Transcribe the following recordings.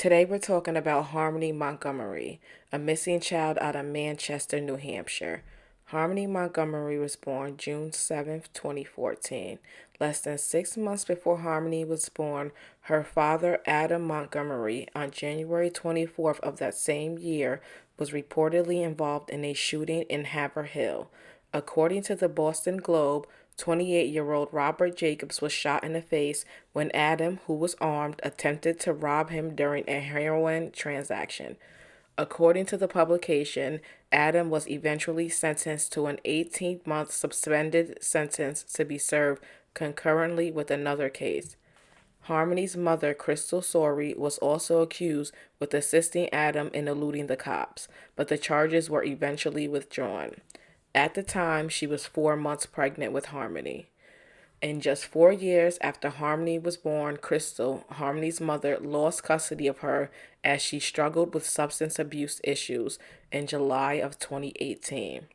Today we're talking about Harmony Montgomery, a missing child out of Manchester, New Hampshire. Harmony Montgomery was born June 7th, 2014. Less than 6 months before Harmony was born, her father, Adam Montgomery, on January 24th of that same year, was reportedly involved in a shooting in Haverhill. According to the Boston Globe, 28-year-old Robert Jacobs was shot in the face when Adam, who was armed, attempted to rob him during a heroin transaction. According to the publication, Adam was eventually sentenced to an 18-month suspended sentence to be served concurrently with another case. Harmony's mother, Crystal Sorey, was also accused with assisting Adam in eluding the cops, but the charges were eventually withdrawn. At the time, she was 4 months pregnant with Harmony. In just 4 years after Harmony was born, Crystal, Harmony's mother, lost custody of her as she struggled with substance abuse issues in July of 2018.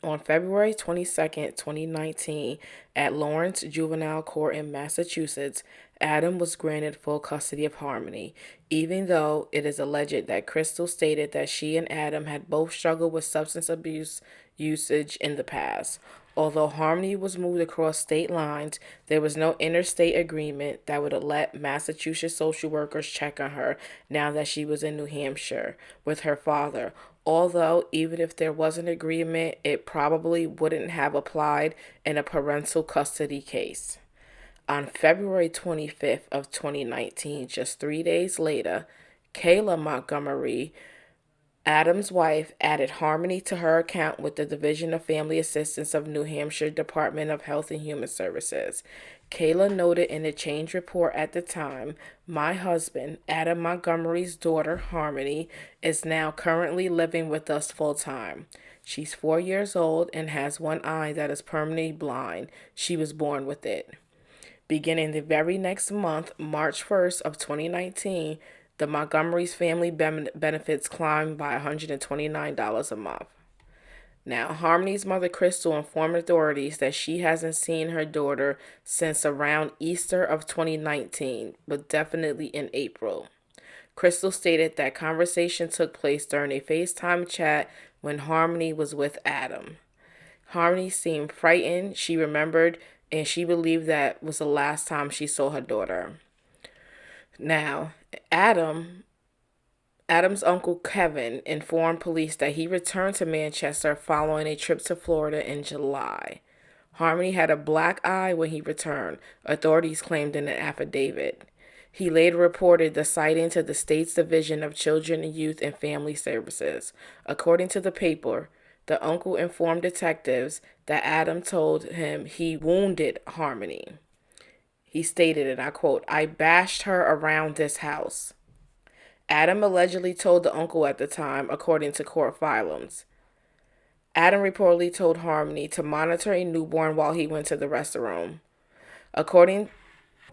On February 22nd, 2019, at Lawrence Juvenile Court in Massachusetts, Adam was granted full custody of Harmony, even though it is alleged that Crystal stated that she and Adam had both struggled with substance abuse usage in the past. Although Harmony was moved across state lines, there was no interstate agreement that would let Massachusetts social workers check on her now that she was in New Hampshire with her father. Although, even if there was an agreement, it probably wouldn't have applied in a parental custody case. On February 25th of 2019, just 3 days later, Kayla Montgomery, Adam's wife, added Harmony to her account with the Division of Family Assistance of New Hampshire Department of Health and Human Services. Kayla noted in a change report at the time, "My husband, Adam Montgomery's daughter, Harmony, is now currently living with us full time. She's 4 years old and has one eye that is permanently blind. She was born with it." Beginning the very next month, March 1st of 2019, the Montgomery's family benefits climbed by $129 a month. Now, Harmony's mother, Crystal, informed authorities that she hasn't seen her daughter since around Easter of 2019, but definitely in April. Crystal stated that conversation took place during a FaceTime chat when Harmony was with Adam. Harmony seemed frightened, she remembered, and she believed that was the last time she saw her daughter. Now, Adam's uncle Kevin informed police that he returned to Manchester following a trip to Florida in July. Harmony had a black eye when he returned, authorities claimed in an affidavit. He later reported the sighting to the state's Division of Children and Youth and Family Services. According to the paper, the uncle informed detectives that Adam told him he wounded Harmony. He stated, and I quote, "I bashed her around this house." Adam allegedly told the uncle at the time, according to court filings. Adam reportedly told Harmony to monitor a newborn while he went to the restroom. According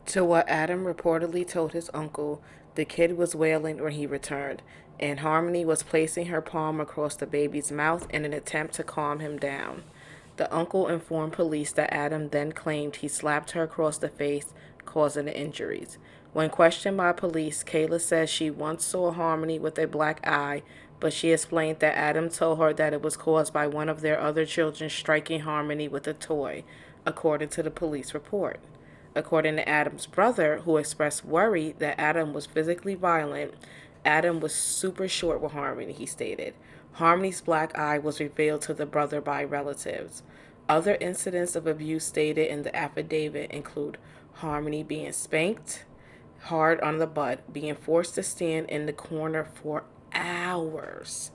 to what Adam reportedly told his uncle, the kid was wailing when he returned, and Harmony was placing her palm across the baby's mouth in an attempt to calm him down. The uncle informed police that Adam then claimed he slapped her across the face, causing the injuries. When questioned by police, Kayla says she once saw Harmony with a black eye, but she explained that Adam told her that it was caused by one of their other children striking Harmony with a toy, according to the police report. According to Adam's brother, who expressed worry that Adam was physically violent, Adam was super short with Harmony, he stated. Harmony's black eye was revealed to the brother by relatives. Other incidents of abuse stated in the affidavit include Harmony being spanked hard on the butt, being forced to stand in the corner for hours,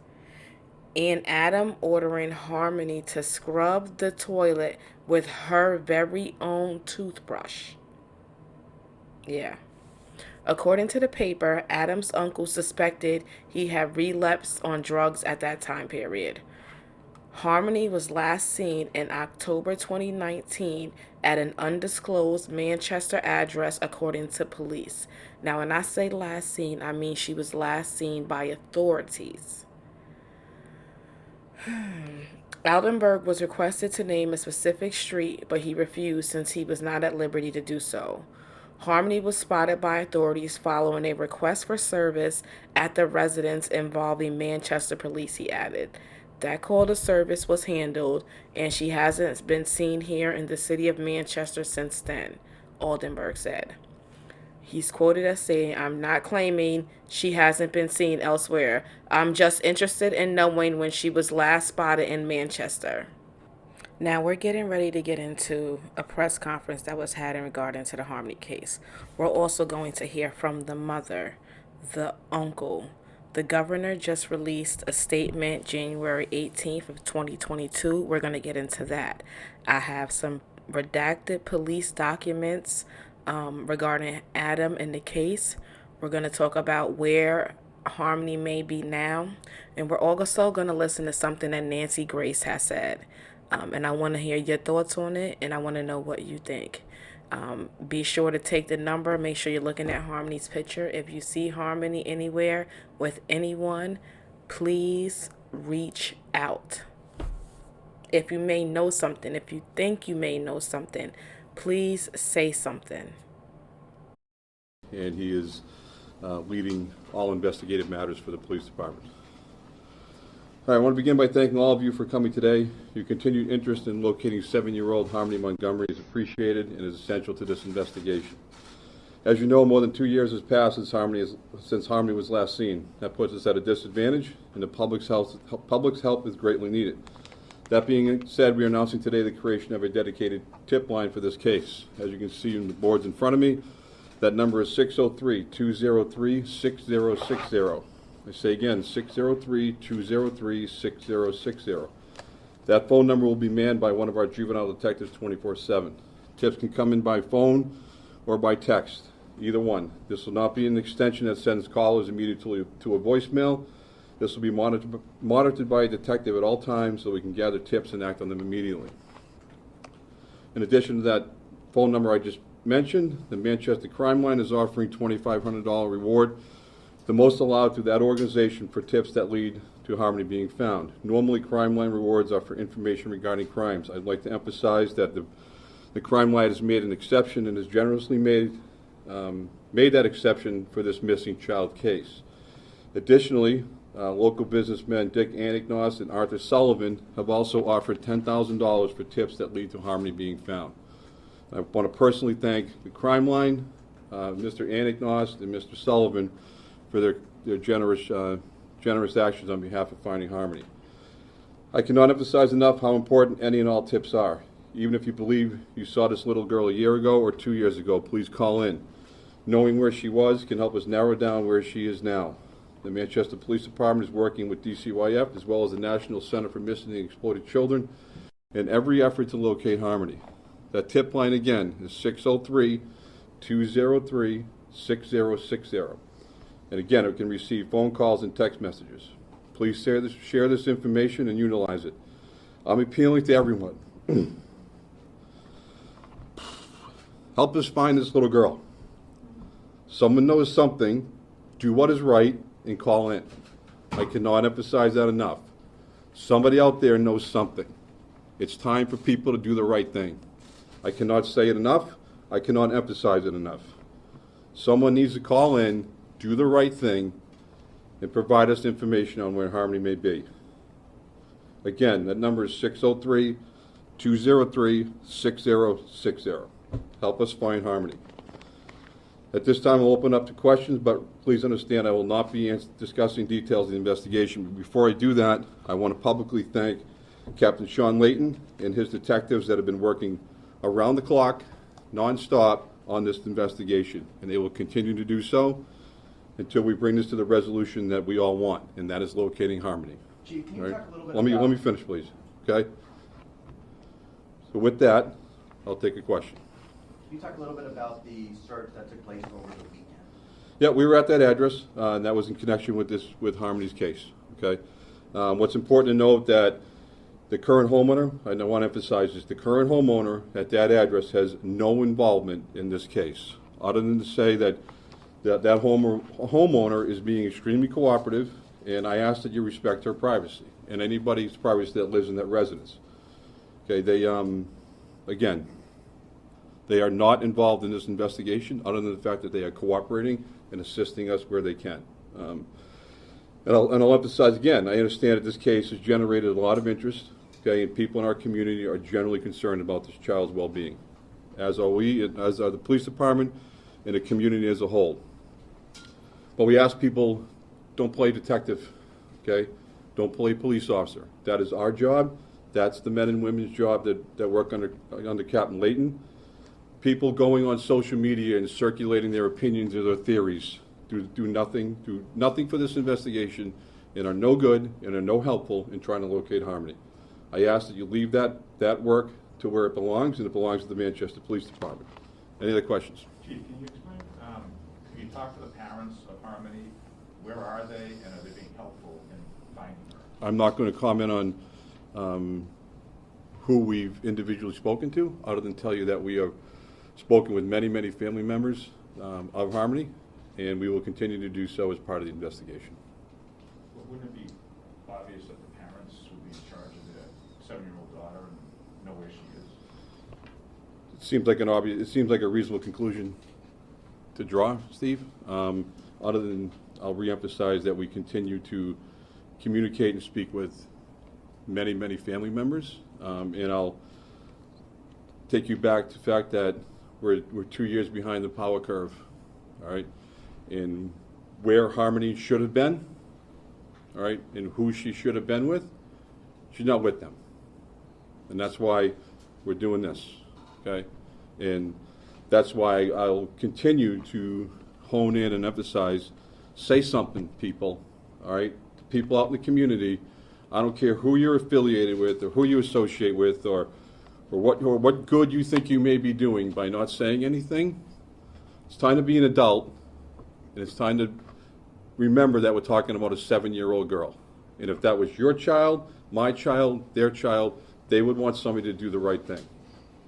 and Adam ordering Harmony to scrub the toilet with her very own toothbrush. Yeah. According to the paper, Adam's uncle suspected he had relapsed on drugs at that time period. Harmony was last seen in October 2019 at an undisclosed Manchester address, according to police. Now, when I say last seen, I mean she was last seen by authorities. Aldenberg was requested to name a specific street, but he refused since he was not at liberty to do so. Harmony was spotted by authorities following a request for service at the residence involving Manchester police, he added. That call to service was handled, and she hasn't been seen here in the city of Manchester since then, Oldenburg said. He's quoted as saying, "I'm not claiming she hasn't been seen elsewhere. I'm just interested in knowing when she was last spotted in Manchester." Now we're getting ready to get into a press conference that was had in regarding to the Harmony case. We're also going to hear from the mother, the uncle. The governor just released a statement January 18th of 2022. We're going to get into that. I have some redacted police documents regarding Adam in the case. We're going to talk about where Harmony may be now. And we're also going to listen to something that Nancy Grace has said. And I want to hear your thoughts on it, and I want to know what you think. Be sure to take the number. Make sure you're looking at Harmony's picture. If you see Harmony anywhere with anyone, please reach out. If you may know something, if you think you may know something, please say something. And he is leading all investigative matters for the police department. All right, I want to begin by thanking all of you for coming today. Your continued interest in locating 7-year-old Harmony Montgomery is appreciated and is essential to this investigation. As you know, more than 2 years has passed since Harmony was last seen. That puts us at a disadvantage, and the public's help is greatly needed. That being said, we are announcing today the creation of a dedicated tip line for this case. As you can see in the boards in front of me, that number is 603-203-6060. I say again, 603-203-6060. That phone number will be manned by one of our juvenile detectives 24/7. Tips can come in by phone or by text, either one. This will not be an extension that sends callers immediately to a voicemail. This will be monitored by a detective at all times so we can gather tips and act on them immediately. In addition to that phone number I just mentioned, the Manchester Crime Line is offering $2,500 reward, the most allowed through that organization for tips that lead to Harmony being found. Normally, Crime Line rewards are for information regarding crimes. I'd like to emphasize that the Crime Line has made an exception and has generously made that exception for this missing child case. Additionally, local businessmen Dick Anignos and Arthur Sullivan have also offered $10,000 for tips that lead to Harmony being found. I want to personally thank the Crime Line, Mr. Anignos and Mr. Sullivan, for their generous actions on behalf of finding Harmony. I cannot emphasize enough how important any and all tips are. Even if you believe you saw this little girl a year ago or 2 years ago, please call in. Knowing where she was can help us narrow down where she is now. The Manchester Police Department is working with DCYF as well as the National Center for Missing and Exploited Children in every effort to locate Harmony. That tip line again is 603-203-6060. And again, it can receive phone calls and text messages. Please share this information and utilize it. I'm appealing to everyone. Help us find this little girl. Someone knows something, do what is right, and call in. I cannot emphasize that enough. Somebody out there knows something. It's time for people to do the right thing. I cannot say it enough. I cannot emphasize it enough. Someone needs to call in, do the right thing, and provide us information on where Harmony may be. Again, that number is 603-203-6060. Help us find Harmony. At this time, I'll open up to questions, but please understand I will not be discussing details of the investigation. But before I do that, I want to publicly thank Captain Sean Layton and his detectives that have been working around the clock, nonstop, on this investigation, and they will continue to do so until we bring this to the resolution that we all want, and that is locating Harmony. Chief, can you talk a little bit Let me finish, please. Okay? So with that, I'll take a question. Can you talk a little bit about the search that took place over the weekend? Yeah, we were at that address, and that was in connection with Harmony's case. Okay? What's important to note that the current homeowner, I want to emphasize this, the current homeowner at that address has no involvement in this case, other than to say that homeowner is being extremely cooperative, and I ask that you respect her privacy and anybody's privacy that lives in that residence. Okay, they, again, They are not involved in this investigation, other than the fact that they are cooperating and assisting us where they can. And I'll emphasize again, I understand that this case has generated a lot of interest, okay, and people in our community are generally concerned about this child's well-being, as are we, as are the police department and the community as a whole. But we ask people, don't play detective, okay? Don't play police officer. That is our job. That's the men and women's job that work under Captain Layton. People going on social media and circulating their opinions or their theories do nothing for this investigation, and are no good and are no helpful in trying to locate Harmony. I ask that you leave that work to where it belongs, and it belongs to the Manchester Police Department. Any other questions? Chief, can you explain, can you talk to the parents of Harmony? Where are they, and are they being helpful in finding her? I'm not going to comment on who we've individually spoken to, other than tell you that we have spoken with many, many family members of Harmony, and we will continue to do so as part of the investigation. But wouldn't it be obvious that the parents would be in charge of their 7-year-old daughter and know where she is? It seems like a reasonable conclusion to draw, Steve. Other than, I'll reemphasize that we continue to communicate and speak with many, many family members, and I'll take you back to the fact that we're 2 years behind the power curve, all right, in where Harmony should have been, all right, and who she should have been with. She's not with them, and that's why we're doing this, okay, and that's why I'll continue to hone in and emphasize, say something, people, all right, to people out in the community. I don't care who you're affiliated with or who you associate with or what good you think you may be doing by not saying anything. It's time to be an adult, and it's time to remember that we're talking about a 7-year-old girl. And if that was your child, my child, their child, they would want somebody to do the right thing.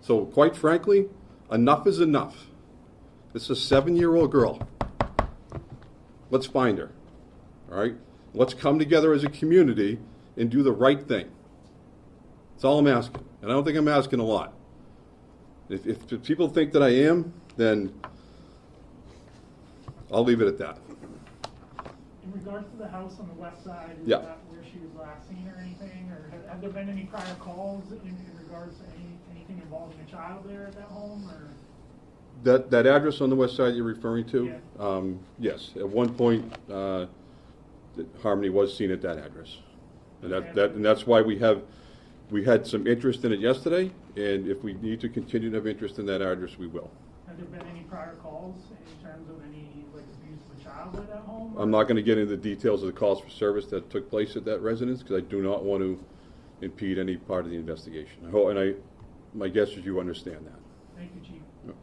So quite frankly, enough is enough. It's a 7-year-old girl. Let's find her, all right? Let's come together as a community and do the right thing. That's all I'm asking. And I don't think I'm asking a lot. If people think that I am, then I'll leave it at that. In regards to the house on the west side, is Yeah. that where she was last seen or anything? Or have there been any prior calls in regards to anything involving a child there at that home? Or? That address on the west side you're referring to? Yeah. Yes. At one point, Harmony was seen at that address. And that's why we had some interest in it yesterday, and if we need to continue to have interest in that address, we will. Have there been any prior calls in terms of any abuse of a child at that home? I'm not going to get into the details of the calls for service that took place at that residence, because I do not want to impede any part of the investigation. My guess is you understand that. Thank you, Chief. Yep.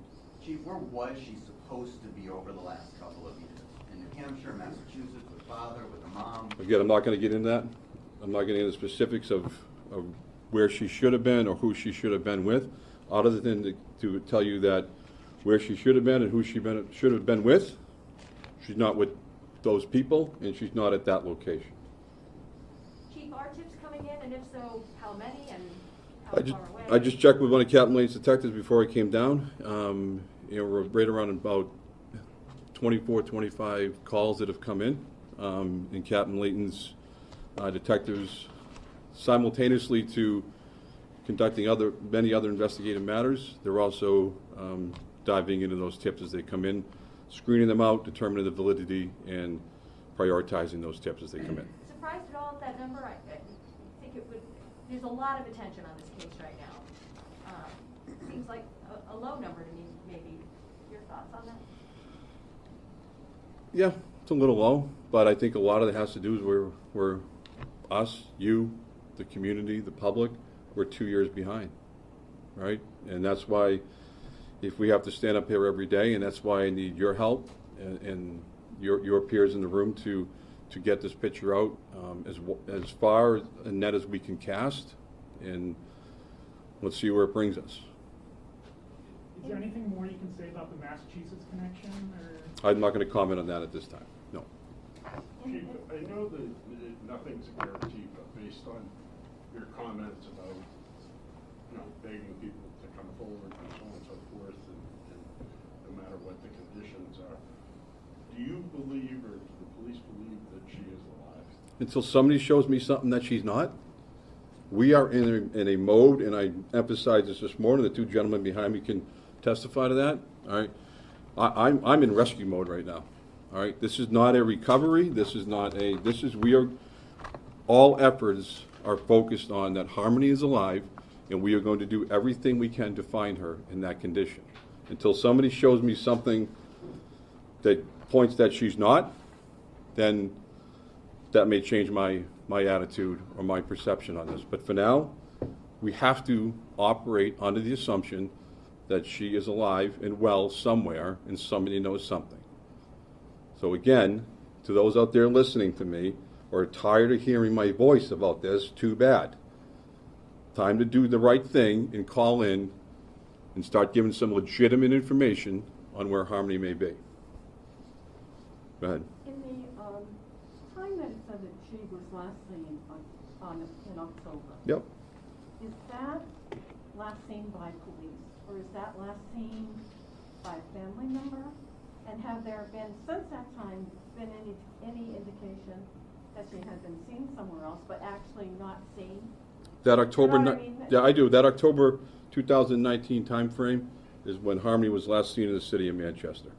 Chief, where was she supposed to be over the last couple of years? In New Hampshire, Massachusetts, with father, with the mom? Again, I'm not going to get into that. I'm not getting into the specifics of where she should have been or who she should have been with, other than to tell you that where she should have been and who she should have been with, she's not with those people, and she's not at that location. Chief, are tips coming in, and if so, how many and how far away? I just checked with one of Captain Lane's detectives before I came down. We're right around about 24, 25 calls that have come in, and Captain Layton's detectives simultaneously to conducting many other investigative matters. They're also diving into those tips as they come in, screening them out, determining the validity, and prioritizing those tips as they come in. Surprised at all at that number? I think it would. There's a lot of attention on this case right now. Seems like a low number to me. Maybe your thoughts on that? Yeah, it's a little low, but I think a lot of it has to do with we're us, you, the community, the public, we're 2 years behind, right? And that's why if we have to stand up here every day, and that's why I need your help and your peers in the room to get this picture out as far a net as we can cast, and let's see where it brings us. Is there anything more you can say about the Massachusetts connection? Or? I'm not going to comment on that at this time, no. Chief, I know that nothing's a guarantee, but based on your comments about begging people to come forward and so on and so forth, and no matter what the conditions are. Do you believe, or do the police believe that she is alive? Until somebody shows me something that she's not. We are in a mode, and I emphasized this morning, the two gentlemen behind me can testify to that, all right? I'm in rescue mode right now, all right? This is not a recovery, all efforts are focused on that Harmony is alive, and we are going to do everything we can to find her in that condition. Until somebody shows me something that points that she's not, then that may change my attitude or my perception on this. But for now, we have to operate under the assumption that she is alive and well somewhere and somebody knows something. So again, to those out there listening to me or tired of hearing my voice about this, too bad. Time to do the right thing and call in and start giving some legitimate information on where Harmony may be. Go ahead. In the time that it said that she was last seen in October. Yep. Is that last seen by police, or is that last seen by a family member? And have there been, since that time, been any indication that she had been seen somewhere else, but actually not seen? That October, You know what I mean? yeah, I do. That October 2019 timeframe is when Harmony was last seen in the city of Manchester.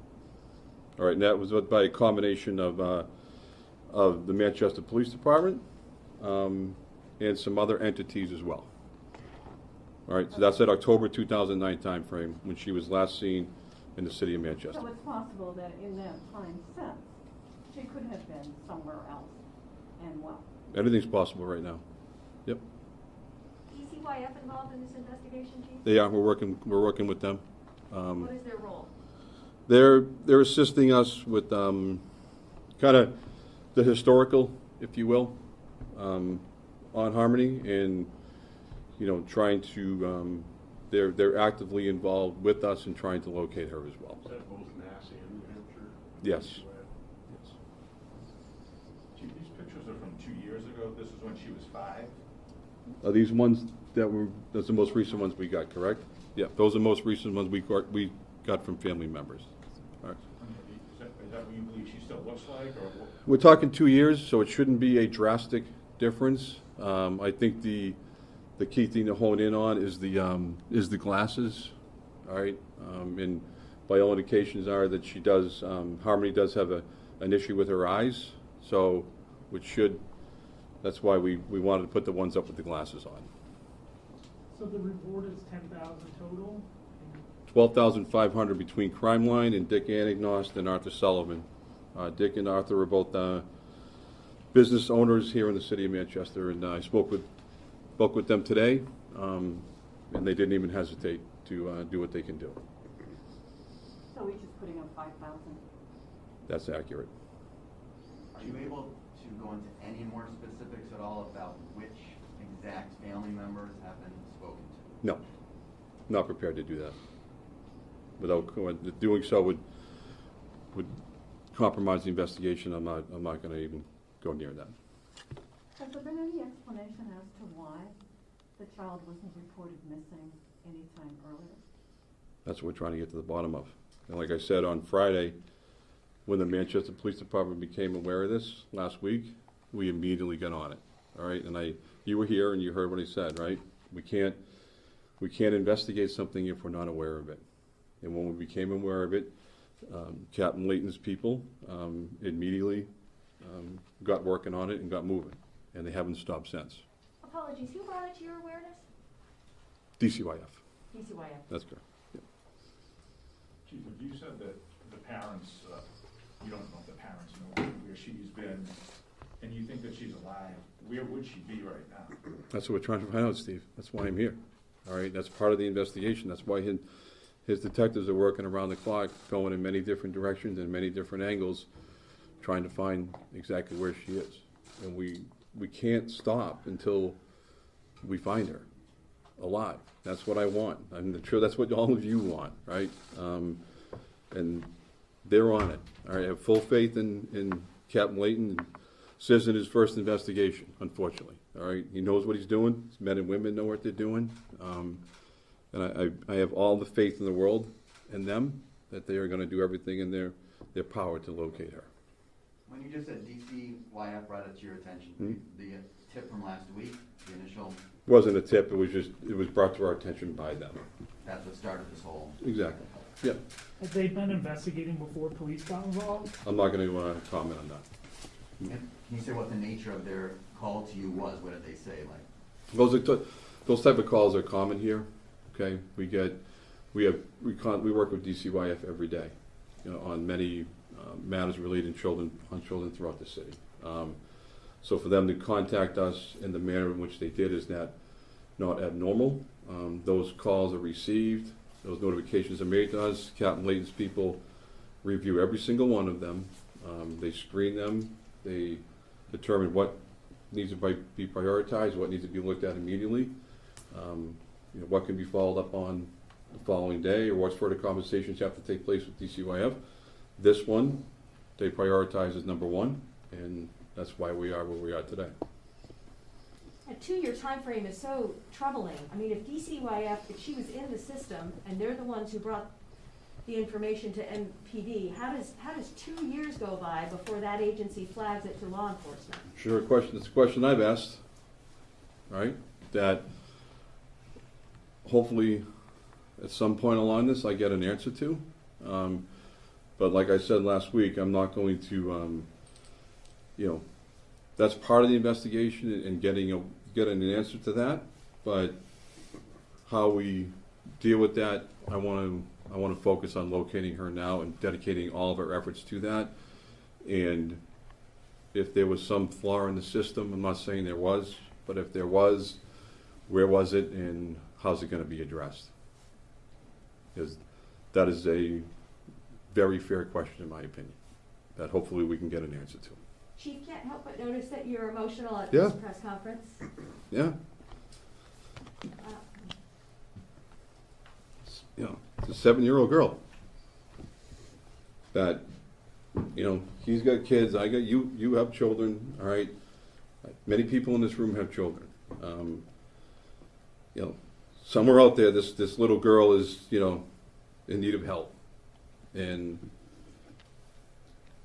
All right, and that was by a combination of the Manchester Police Department and some other entities as well. All right, so that's that October 2009 timeframe when she was last seen in the city of Manchester. So it's possible that in that time since, she could have been somewhere else and well. Anything's possible right now. Yep, DCYF involved in this investigation, Chief? they are. We're working with them. What is their role? They're assisting us with kind of the historical, if you will, on Harmony, and trying to. They're actively involved with us in trying to locate her as well. Is that both Massey and New Hampshire? Yes. Yes. Chief, these pictures are from 2 years ago. This is when she was 5. Are these ones that's the most recent ones we got, correct? Yeah, those are the most recent ones we got from family members. All right. Is that what you believe she still looks like, or what? We're talking 2 years, so it shouldn't be a drastic difference. I think the key thing to hone in on is the glasses. All right, and by all indications are that she does. Harmony does have an issue with her eyes, so that's why we wanted to put the ones up with the glasses on. So the reward is 10,000 total? 12,500 between Crime Line and Dick Anagnost and Arthur Sullivan. Dick and Arthur are both business owners here in the city of Manchester, and I spoke with them today, and they didn't even hesitate to do what they can do. So he's just putting up 5,000. That's accurate. Are you able to go into any more specifics at all about which exact family members have been spoken to? No, not prepared to do that. Without doing so would compromise the investigation. I'm not going to even go near that. Has there been any explanation as to why the child wasn't reported missing any time earlier? That's what we're trying to get to the bottom of. And like I said on Friday, when the Manchester Police Department became aware of this last week, we immediately got on it. All right, and you were here and you heard what I said, right? We can't investigate something if we're not aware of it. And when we became aware of it, Captain Layton's people immediately got working on it and got moving, and they haven't stopped since. Apologies, who brought it to your awareness? DCYF. DCYF. That's correct. Yeah. Chief, if you said that the parents, you don't know if the parents know where she's been, and you think that she's alive, where would she be right now? That's what we're trying to find out, Steve. That's why I'm here. All right, that's part of the investigation. That's why his detectives are working around the clock, going in many different directions and many different angles, trying to find exactly where she is. And we can't stop until we find her alive. That's what I want. I'm sure that's what all of you want, right? And they're on it. All right, I have full faith in Captain Layton, This isn't his first investigation, unfortunately. All right, he knows what he's doing. His men and women know what they're doing, and I have all the faith in the world in them that they are going to do everything in their power to locate her. When you just said DCYF brought it to your attention, the tip from last week, the initial, It wasn't a tip. It was brought to our attention by them. that's what started this whole. Exactly. Yep. Have they been investigating before police got involved? I'm not going to comment on that. Can you say what the nature of their call to you was? What did they say? Like, Those type of calls are common here. Okay, we work with DCYF every day, on many matters related to children throughout the city. So for them to contact us in the manner in which they did is not abnormal. Those calls are received. Those notifications are made to us. Captain Layton's people review every single one of them. They screen them. They determine what needs to be prioritized, what needs to be looked at immediately, what can be followed up on the following day, or what further conversations have to take place with DCYF. This one, they prioritize as number one, and that's why we are where we are today. A 2-year time frame is so troubling. I mean, if DCYF, if she was in the system and they're the ones who brought the information to NPD, how does 2 years go by before that agency flags it to law enforcement? Sure, it's a question I've asked, right? That hopefully at some point along this I get an answer to. But like I said last week, I'm not going to, that's part of the investigation and getting an answer to that. But how we deal with that, I want to focus on locating her now and dedicating all of our efforts to that. And if there was some flaw in the system, I'm not saying there was, but if there was, where was it and how's it going to be addressed? Because that is a very fair question in my opinion, that hopefully we can get an answer to. Chief, can't help but notice that you're emotional at Yeah. this press conference. Yeah. It's a 7-year-old girl that, he's got kids, I got you have children, all right? Many people in this room have children. Somewhere out there, this little girl is, in need of help. And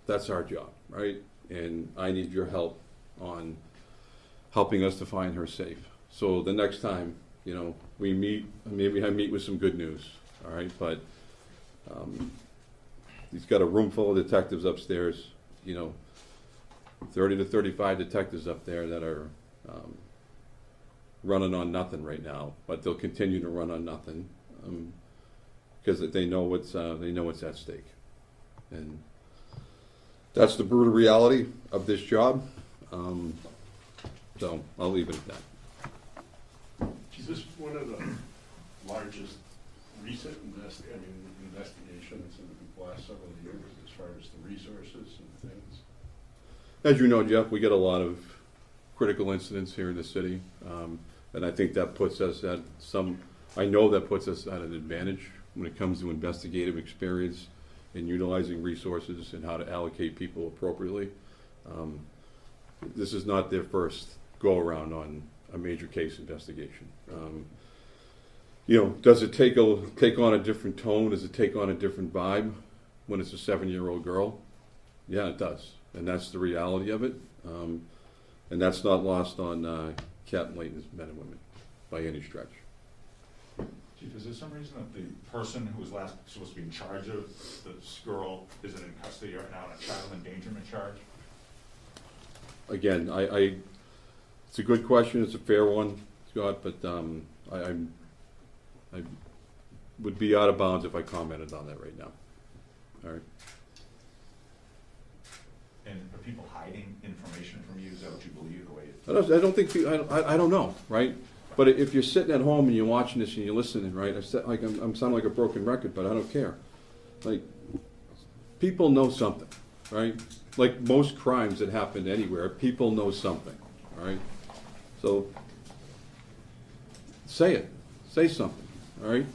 that's our job, right? And I need your help on helping us to find her safe. So the next time, we meet, maybe I meet with some good news, all right? But he's got a room full of detectives upstairs, 30 to 35 detectives up there that are running on nothing right now, but they'll continue to run on nothing because they know what's at stake, and that's the brutal reality of this job. So I'll leave it at that. Is this one of the largest recent investigations in the last several years as far as the resources and things? As you know, Jeff, we get a lot of critical incidents here in the city, and I think that puts us at I know that puts us at an advantage when it comes to investigative experience and utilizing resources and how to allocate people appropriately. This is not their first go-around on a major case investigation. Does it take on a different tone? Does it take on a different vibe when it's a 7-year-old girl? Yeah, it does, and that's the reality of it. And that's not lost on Captain Layton's men and women by any stretch. Chief, is there some reason that the person who was last supposed to be in charge of this girl isn't in custody right now on a child endangerment charge? Again, it's a good question. It's a fair one, Scott, but I would be out of bounds if I commented on that right now. All right. And are people hiding information from you? Is that what you believe? I don't think I don't know, right? But if you're sitting at home and you're watching this and you're listening, right? I'm sounding like a broken record, but I don't care. Like, people know something, right? Like most crimes that happen anywhere, people know something, all right? So say it, say something, all right?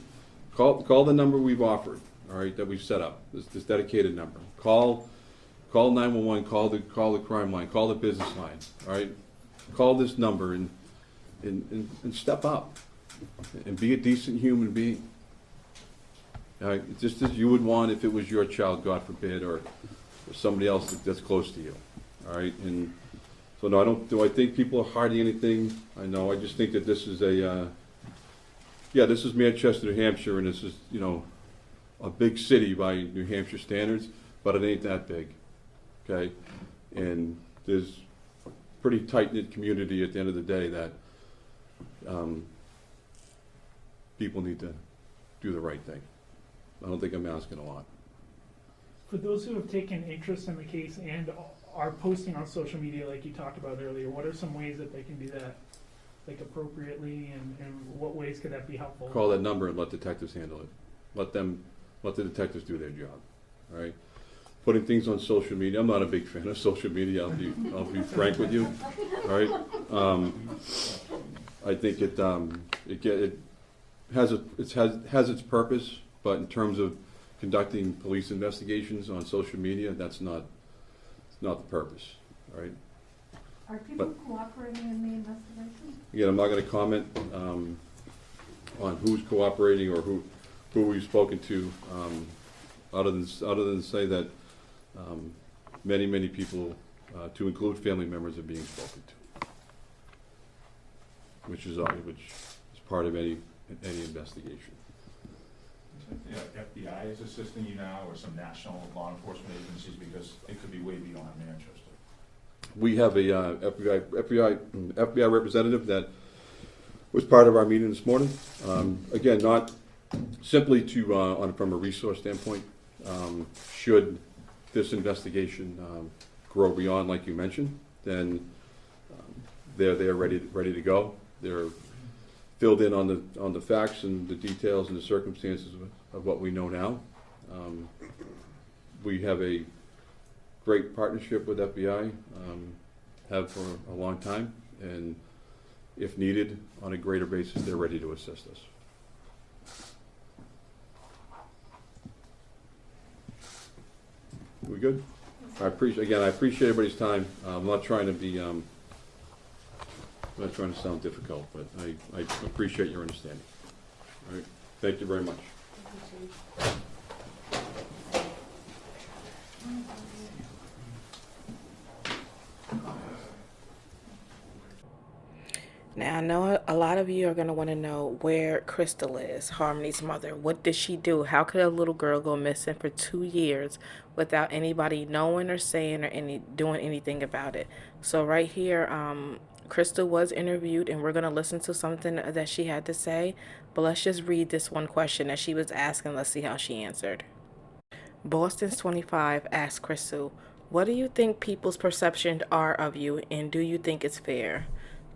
Call the number we've offered, all right, that we've set up, this dedicated number. Call Call 911, call the crime line, call the business line, all right? Call this number and step up and be a decent human being. All right? Just as you would want if it was your child, God forbid, or somebody else that's close to you. All right? And so no, do I think people are hiding anything? I know. I just think that this is this is Manchester, New Hampshire, and this is, a big city by New Hampshire standards, but it ain't that big. Okay? And there's a pretty tight-knit community at the end of the day that people need to do the right thing. I don't think I'm asking a lot. For those who have taken interest in the case and are posting on social media like you talked about earlier, what are some ways that they can do that, like appropriately, and what ways could that be helpful? Call that number and let detectives handle it. Let the detectives do their job. All right? Putting things on social media, I'm not a big fan of social media, I'll be frank with you. All right? I think it has its purpose, but in terms of conducting police investigations on social media, it's not the purpose. All right? Are people cooperating in the investigation? Again, I'm not going to comment on who's cooperating or who we've spoken to, other than say that many people, to include family members, are being spoken to, which is part of any investigation. Yeah, FBI is assisting you now, or some national law enforcement agencies, because it could be way beyond Manchester. We have a FBI representative that was part of our meeting this morning. Again, not simply from a resource standpoint. Should this investigation grow beyond, like you mentioned, then they're ready to go. They're filled in on the facts and the details and the circumstances of what we know now. We have a great partnership with FBI, have for a long time, and if needed, on a greater basis, they're ready to assist us. We good? I appreciate everybody's time. I'm not trying to be, I'm not trying to sound difficult, but I appreciate your understanding. All right, thank you very much. Now, I know a lot of you are going to want to know where Crystal is, Harmony's mother. What did she do? How could a little girl go missing for 2 years without anybody knowing or saying or doing anything about it? So right here, Crystal was interviewed, and we're going to listen to something that she had to say. But let's just read this one question that she was asking. Let's see how she answered. Boston's 25 asked Crystal, what do you think people's perceptions are of you, and do you think it's fair?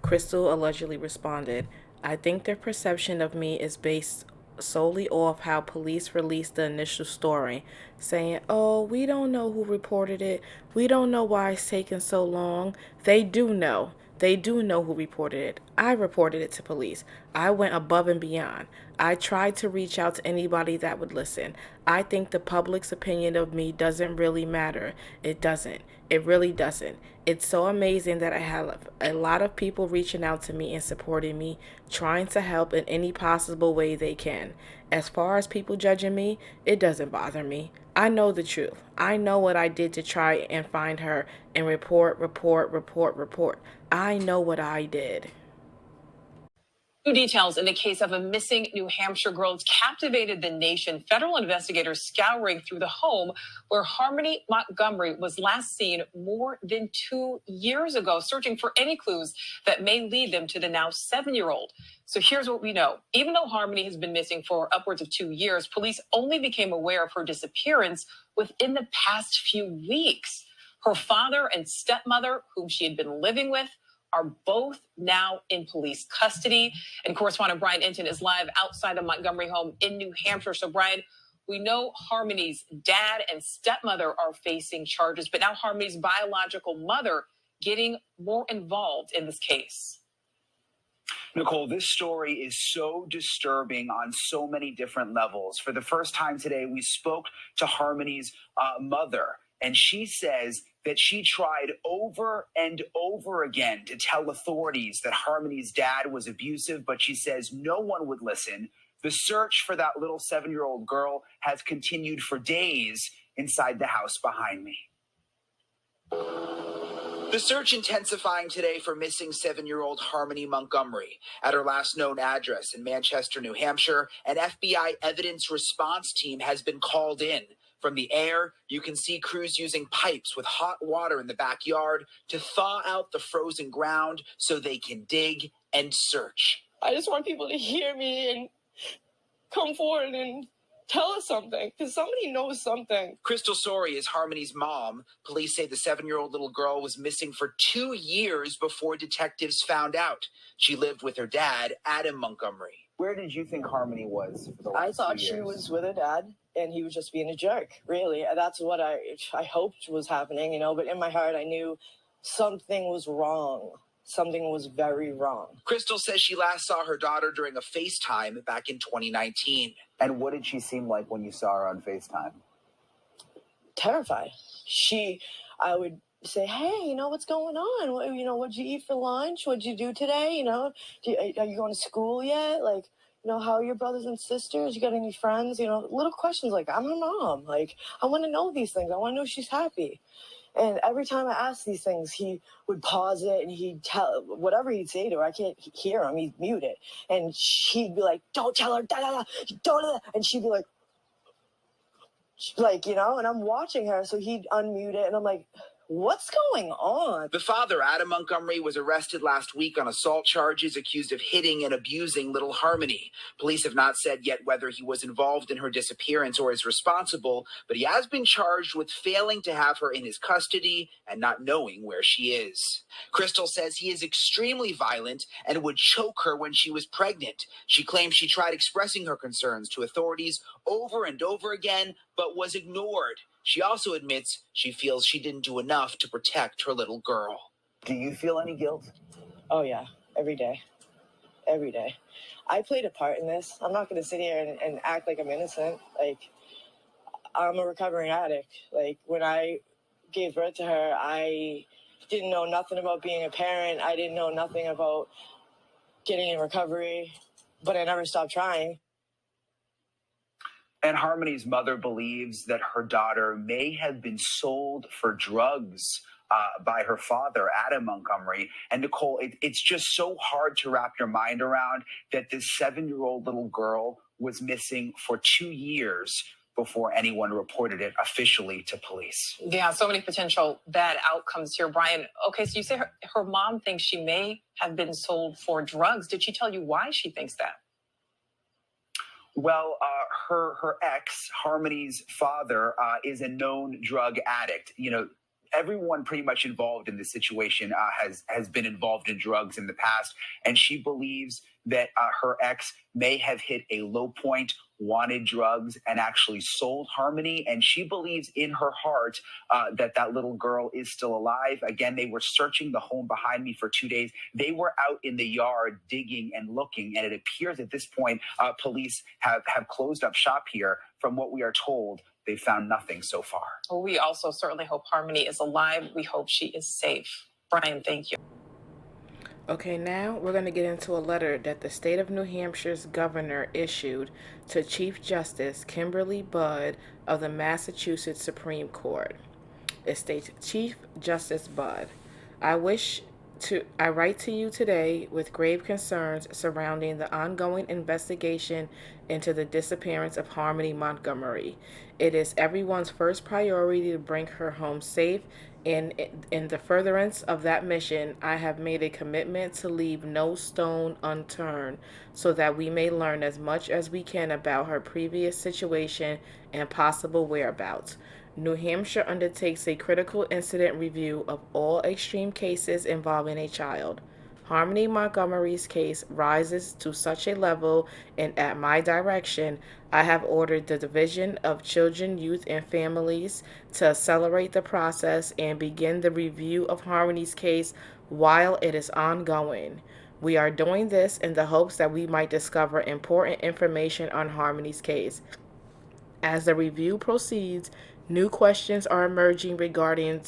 Crystal allegedly responded, I think their perception of me is based solely off how police released the initial story, saying, oh, we don't know who reported it. We don't know why it's taking so long. They do know. They do know who reported it. I reported it to police. I went above and beyond. I tried to reach out to anybody that would listen. I think the public's opinion of me doesn't really matter. It doesn't. It really doesn't. It's so amazing that I have a lot of people reaching out to me and supporting me, trying to help in any possible way they can. As far as people judging me, it doesn't bother me. I know the truth. I know what I did to try and find her and report. I know what I did. New details in the case of a missing New Hampshire girl has captivated the nation. Federal investigators scouring through the home where Harmony Montgomery was last seen more than 2 years ago, searching for any clues that may lead them to the now 7-year-old. So here's what we know. Even though Harmony has been missing for upwards of 2 years, police only became aware of her disappearance within the past few weeks. Her father and stepmother, whom she had been living with, are both now in police custody. And correspondent Brian Inton is live outside the Montgomery home in New Hampshire. So Brian, we know Harmony's dad and stepmother are facing charges, but now Harmony's biological mother getting more involved in this case. Nicole, this story is so disturbing on so many different levels. For the first time today, we spoke to Harmony's mother. And she says that she tried over and over again to tell authorities that Harmony's dad was abusive, but she says no one would listen. The search for that little 7-year-old girl has continued for days inside the house behind me. The search intensifying today for missing 7-year-old Harmony Montgomery. At her last known address in Manchester, New Hampshire, an FBI evidence response team has been called in. From the air, you can see crews using pipes with hot water in the backyard to thaw out the frozen ground so they can dig and search. I just want people to hear me and come forward and tell us something, because somebody knows something. Crystal Sorey is Harmony's mom. Police say the 7-year-old little girl was missing for 2 years before detectives found out. She lived with her dad, Adam Montgomery. Where did you think Harmony was for the last 2 years? I thought she was with her dad, and he was just being a jerk, really. That's what I hoped was happening, you know, but in my heart I knew something was wrong. Something was very wrong. Crystal says she last saw her daughter during a FaceTime back in 2019. And what did she seem like when you saw her on FaceTime? Terrified. I would say, hey, you know, what's going on? What'd you eat for lunch? What'd you do today? You know, are you going to school yet? Like, you know, how are your brothers and sisters? You got any friends? You know, little questions like, I'm her mom. Like, I want to know these things. I want to know if she's happy. And every time I asked these things, he would pause it and he'd tell whatever he'd say to her. I can't hear him. He's muted. And she'd be like, don't tell her, da, da, da, don't. And she'd be like, you know, and I'm watching her. So he'd unmute it. And I'm like, what's going on? The father, Adam Montgomery, was arrested last week on assault charges, accused of hitting and abusing little Harmony. Police have not said yet whether he was involved in her disappearance or is responsible, but he has been charged with failing to have her in his custody and not knowing where she is. Crystal says he is extremely violent and would choke her when she was pregnant. She claims she tried expressing her concerns to authorities over and over again, but was ignored. She also admits she feels she didn't do enough to protect her little girl. Do you feel any guilt? Oh, yeah. Every day. Every day. I played a part in this. I'm not going to sit here and act like I'm innocent. Like, I'm a recovering addict. Like, when I gave birth to her, I didn't know nothing about being a parent. I didn't know nothing about getting in recovery, but I never stopped trying. And Harmony's mother believes that her daughter may have been sold for drugs by her father, Adam Montgomery. And Nicole, it's just so hard to wrap your mind around that this 7-year-old little girl was missing for 2 years before anyone reported it officially to police. Yeah, so many potential bad outcomes here, Brian. Okay, so you say her mom thinks she may have been sold for drugs. Did she tell you why she thinks that? Well, her ex, Harmony's father, is a known drug addict. You know, everyone pretty much involved in this situation has been involved in drugs in the past, and she believes that her ex may have hit a low point, wanted drugs, and actually sold Harmony. And she believes in her heart that little girl is still alive. Again, they were searching the home behind me for 2 days. They were out in the yard digging and looking, and it appears at this point police have closed up shop here. From what we are told, they found nothing so far. Well, we also certainly hope Harmony is alive. We hope she is safe. Brian, thank you. Okay, now we're going to get into a letter that the state of New Hampshire's governor issued to Chief Justice Kimberly Budd of the Massachusetts Supreme Court. It states, Chief Justice Budd, I write to you today with grave concerns surrounding the ongoing investigation into the disappearance of Harmony Montgomery. It is everyone's first priority to bring her home safe, and in the furtherance of that mission, I have made a commitment to leave no stone unturned so that we may learn as much as we can about her previous situation and possible whereabouts. New Hampshire undertakes a critical incident review of all extreme cases involving a child. Harmony Montgomery's case rises to such a level, and at my direction, I have ordered the Division of Children, Youth, and Families to accelerate the process and begin the review of Harmony's case while it is ongoing. We are doing this in the hopes that we might discover important information on Harmony's case. As the review proceeds, New questions are emerging regarding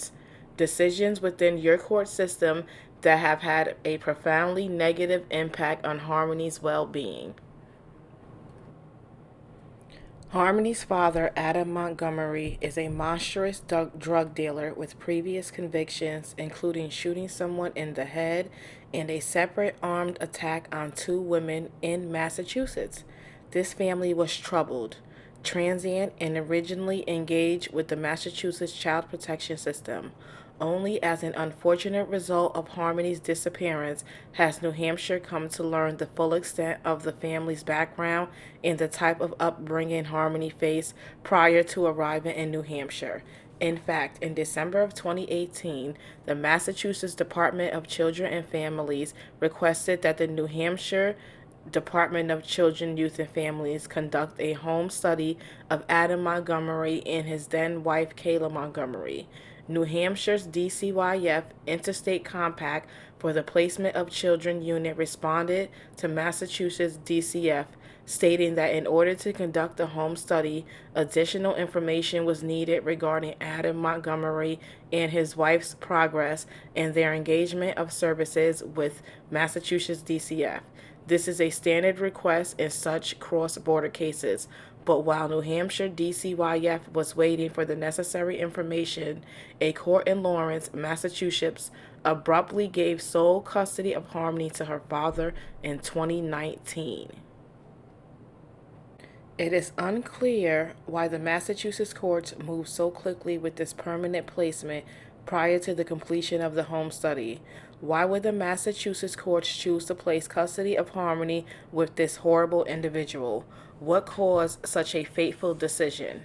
decisions within your court system that have had a profoundly negative impact on Harmony's well-being. Harmony's father, Adam Montgomery, is a monstrous drug dealer with previous convictions, including shooting someone in the head and a separate armed attack on 2 women in Massachusetts. This family was troubled, transient, and originally engaged with the Massachusetts child protection system. Only as an unfortunate result of Harmony's disappearance has New Hampshire come to learn the full extent of the family's background and the type of upbringing Harmony faced prior to arriving in New Hampshire. In fact, in December of 2018, the Massachusetts Department of Children and Families requested that the New Hampshire Department of Children, Youth, and Families conduct a home study of Adam Montgomery and his then wife, Kayla Montgomery. New Hampshire's DCYF Interstate Compact for the Placement of Children Unit responded to Massachusetts DCF, stating that in order to conduct the home study, additional information was needed regarding Adam Montgomery and his wife's progress and their engagement of services with Massachusetts DCF. This is a standard request in such cross-border cases. But while New Hampshire DCYF was waiting for the necessary information, a court in Lawrence, Massachusetts, abruptly gave sole custody of Harmony to her father in 2019. It is unclear why the Massachusetts courts moved so quickly with this permanent placement prior to the completion of the home study. Why would the Massachusetts courts choose to place custody of Harmony with this horrible individual? What caused such a fateful decision?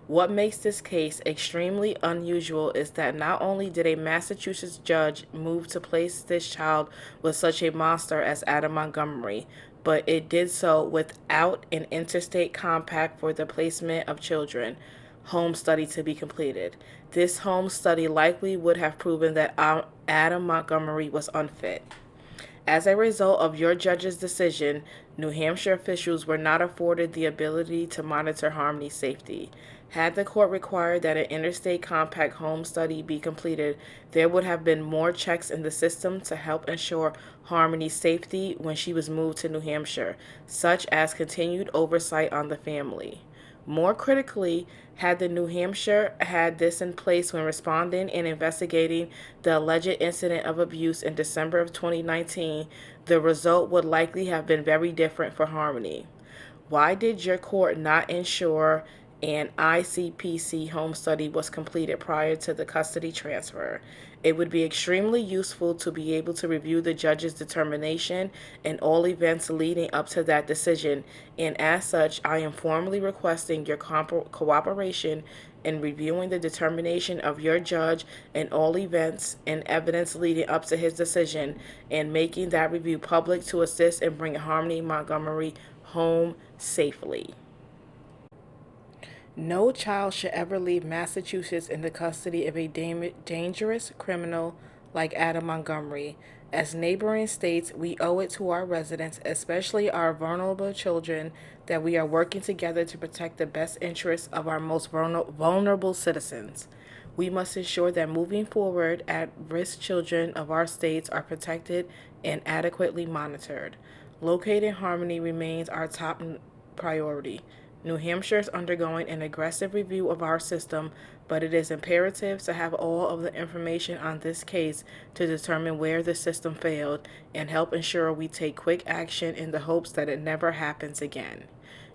What makes this case extremely unusual is that not only did a Massachusetts judge move to place this child with such a monster as Adam Montgomery, but it did so without an interstate compact for the placement of children home study to be completed. This home study likely would have proven that Adam Montgomery was unfit. As a result of your judge's decision, New Hampshire officials were not afforded the ability to monitor Harmony's safety. Had the court required that an interstate compact home study be completed, there would have been more checks in the system to help ensure Harmony's safety when she was moved to New Hampshire, such as continued oversight on the family. More critically, had the New Hampshire had this in place when responding and investigating the alleged incident of abuse in December of 2019, the result would likely have been very different for Harmony. Why did your court not ensure an ICPC home study was completed prior to the custody transfer? It would be extremely useful to be able to review the judge's determination and all events leading up to that decision, and as such, I am formally requesting your cooperation in reviewing the determination of your judge and all events and evidence leading up to his decision, and making that review public to assist in bringing Harmony Montgomery home safely. No child should ever leave Massachusetts in the custody of a dangerous criminal like Adam Montgomery. As neighboring states, we owe it to our residents, especially our vulnerable children, that we are working together to protect the best interests of our most vulnerable citizens. We must ensure that moving forward, at-risk children of our states are protected and adequately monitored. Locating Harmony remains our top priority. New Hampshire is undergoing an aggressive review of our system, but it is imperative to have all of the information on this case to determine where the system failed and help ensure we take quick action in the hopes that it never happens again.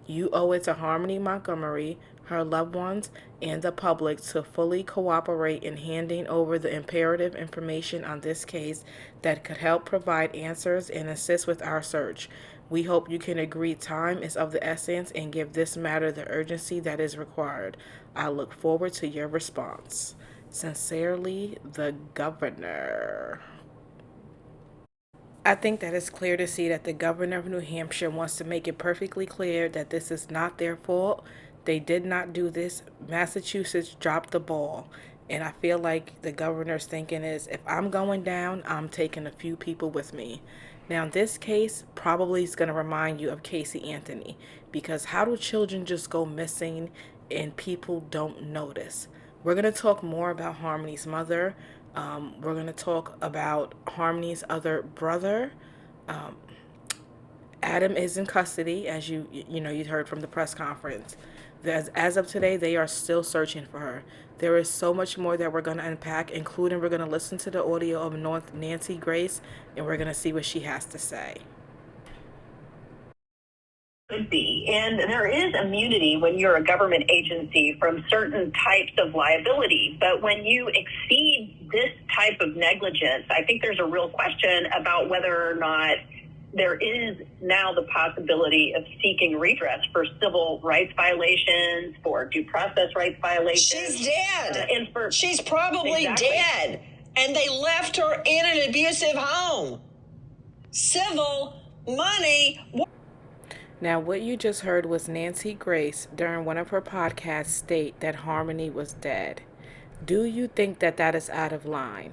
You owe it to Harmony Montgomery, her loved ones, and the public to fully cooperate in handing over the imperative information on this case that could help provide answers and assist with our search. We hope you can agree time is of the essence and give this matter the urgency that is required. I look forward to your response. Sincerely, the Governor. I think that it's clear to see that the Governor of New Hampshire wants to make it perfectly clear that this is not their fault. They did not do this. Massachusetts dropped the ball. And I feel like the governor's thinking is, if I'm going down, I'm taking a few people with me. Now, this case probably is going to remind you of Casey Anthony, because how do children just go missing and people don't notice. We're going to talk more about Harmony's mother. We're going to talk about Harmony's other brother. Adam is in custody, as you heard from the press conference. As of today, they are still searching for her. There is so much more that we're going to unpack, including we're going to listen to the audio of Nancy Grace, and we're going to see what she has to say. Could be. And there is immunity when you're a government agency from certain types of liability. But when you exceed this type of negligence, I think there's a real question about whether or not there is now the possibility of seeking redress for civil rights violations, for due process rights violations. She's dead. She's probably Exactly. dead. And they left her in an abusive home. Civil money. Now, what you just heard was Nancy Grace during one of her podcasts state that Harmony was dead. Do you think that that is out of line?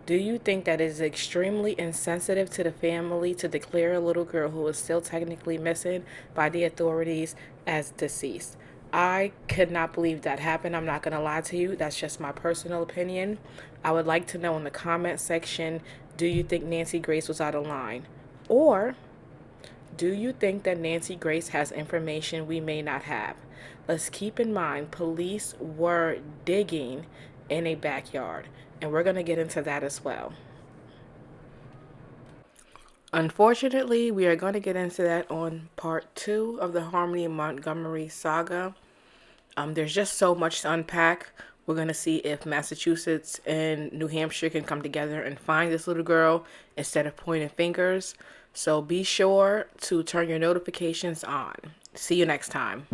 Do you think that it is extremely insensitive to the family to declare a little girl who is still technically missing by the authorities as deceased? I could not believe that happened. I'm not going to lie to you. That's just my personal opinion. I would like to know in the comment section, do you think Nancy Grace was out of line? Or do you think that Nancy Grace has information we may not have? Let's keep in mind, police were digging in a backyard, and we're going to get into that as well. Unfortunately, we are going to get into that on part 2 of the Harmony Montgomery saga. There's just so much to unpack. We're going to see if Massachusetts and New Hampshire can come together and find this little girl instead of pointing fingers. So be sure to turn your notifications on. See you next time.